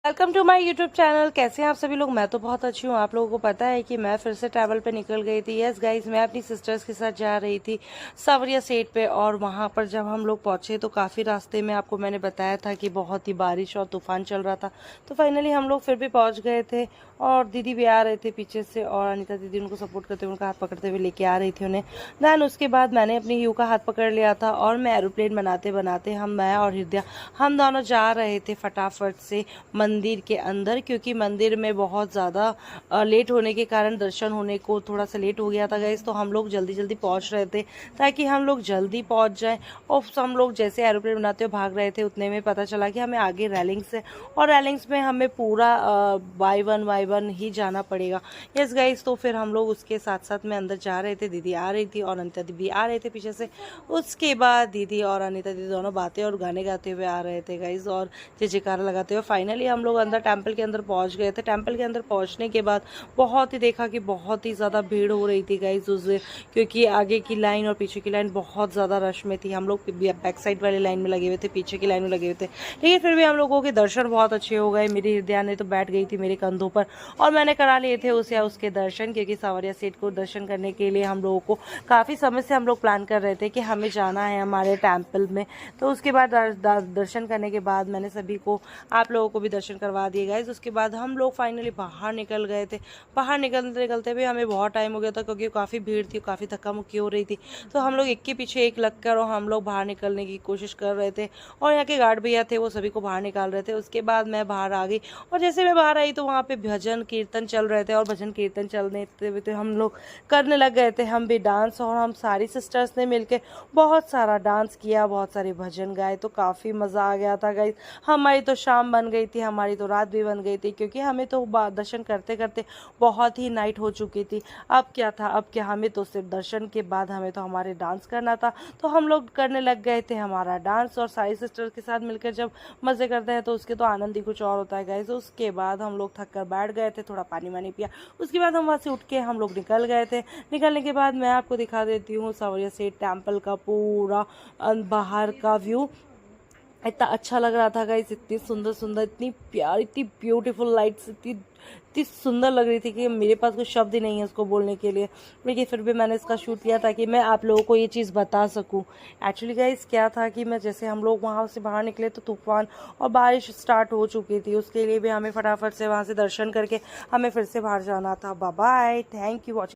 Welcome to my YouTube channel. कैसे हैं आप सभी लोग? मैं तो बहुत अच्छी हूँ। आप लोगों को पता है कि मैं फिर से ट्रैवल पे निकल गई थी। यस गाइस, मैं अपनी सिस्टर्स के साथ जा रही थी सावरिया सेट पे। और वहाँ पर जब हम लोग पहुँचे तो काफ़ी रास्ते में आपको मैंने बताया था कि बहुत ही बारिश और तूफान चल रहा था। तो फाइनली हम लोग फिर भी पहुँच गए थे। और दीदी भी आ रहे थे पीछे से, और अनिता दीदी उनको सपोर्ट करते हुए उनका हाथ पकड़ते हुए लेके आ रही थी उन्हें। दैन उसके बाद मैंने अपनी ह्यू का हाथ पकड़ लिया था और मैं एरोप्लेन बनाते बनाते मैं और हृदया हम दोनों जा रहे थे फटाफट से मंदिर के अंदर, क्योंकि मंदिर में बहुत ज़्यादा लेट होने के कारण दर्शन होने को थोड़ा सा लेट हो गया था गाइस। तो हम लोग जल्दी जल्दी पहुंच रहे थे ताकि हम लोग जल्दी पहुंच जाएं। और हम लोग जैसे एरोप्लेन बनाते हुए भाग रहे थे उतने में पता चला कि हमें आगे रेलिंग्स है, और रेलिंग्स में हमें पूरा बाई वन ही जाना पड़ेगा। यस गाइस, तो फिर हम लोग उसके साथ साथ में अंदर जा रहे थे। दीदी आ रही थी और अनिता दीदी आ रहे थे पीछे से। उसके बाद दीदी और अनिता दीदी दोनों बातें और गाने गाते हुए आ रहे थे गाइस, और जय जयकारा लगाते हुए फाइनली हम लोग अंदर टेंपल के अंदर पहुंच गए थे। टेंपल के अंदर पहुंचने के बाद बहुत ही देखा कि बहुत ही ज़्यादा भीड़ हो रही थी गाइस उस, क्योंकि आगे की लाइन और पीछे की लाइन बहुत ज़्यादा रश में थी। हम लोग बैक साइड वाली लाइन में लगे हुए थे, पीछे की लाइन में लगे हुए थे, लेकिन फिर भी हम लोगों के दर्शन बहुत अच्छे हो गए। मेरी हृदया ने तो बैठ गई थी मेरे कंधों पर और मैंने करा लिए थे उसके दर्शन, क्योंकि सावरिया सेठ को दर्शन करने के लिए हम लोगों को काफ़ी समय से हम लोग प्लान कर रहे थे कि हमें जाना है हमारे टेम्पल में। तो उसके बाद दर्शन करने के बाद मैंने सभी को, आप लोगों को भी दर्शन करवा दिए गाइस। उसके बाद हम लोग फाइनली बाहर निकल गए थे। बाहर निकलते निकलते भी हमें बहुत टाइम हो गया था, क्योंकि काफ़ी भीड़ थी, काफ़ी धक्का मुक्की हो रही थी। तो हम लोग एक के पीछे एक लग कर और हम लोग बाहर निकलने की कोशिश कर रहे थे, और यहाँ के गार्ड भैया थे वो सभी को बाहर निकाल रहे थे। उसके बाद मैं बाहर आ गई, और जैसे मैं बाहर आई तो वहाँ पे भजन कीर्तन चल रहे थे, और भजन कीर्तन चलने हुए हम लोग करने लग गए थे हम भी डांस। और हम सारी सिस्टर्स ने मिलकर बहुत सारा डांस किया, बहुत सारे भजन गाए, तो काफ़ी मज़ा आ गया था गाइस। हमारी तो शाम बन गई थी, हमारी तो रात भी बन गई थी, क्योंकि हमें तो दर्शन करते करते बहुत ही नाइट हो चुकी थी। अब क्या था, अब क्या, हमें तो सिर्फ दर्शन के बाद हमें तो हमारे डांस करना था। तो हम लोग करने लग गए थे हमारा डांस, और सारी सिस्टर्स के साथ मिलकर जब मज़े करते हैं तो उसके तो आनंद ही कुछ और होता है गाइस। उसके बाद हम लोग थक कर बैठ गए थे, थोड़ा पानी वानी पिया। उसके बाद हम वहाँ से उठ के हम लोग निकल गए थे। निकलने के बाद मैं आपको दिखा देती हूँ सावरिया सेठ टेम्पल का पूरा बाहर का व्यू। इतना अच्छा लग रहा था गाइस, इतनी सुंदर सुंदर, इतनी प्यारी, इतनी ब्यूटीफुल लाइट्स, इतनी इतनी सुंदर लग रही थी कि मेरे पास कुछ शब्द ही नहीं है उसको बोलने के लिए। लेकिन फिर भी मैंने इसका शूट किया ताकि मैं आप लोगों को ये चीज़ बता सकूं। एक्चुअली गाइस क्या था कि मैं जैसे हम लोग वहाँ से बाहर निकले तो तूफान और बारिश स्टार्ट हो चुकी थी। उसके लिए भी हमें फटाफट से वहाँ से दर्शन करके हमें फिर से बाहर जाना था। Bye bye, thank you watching.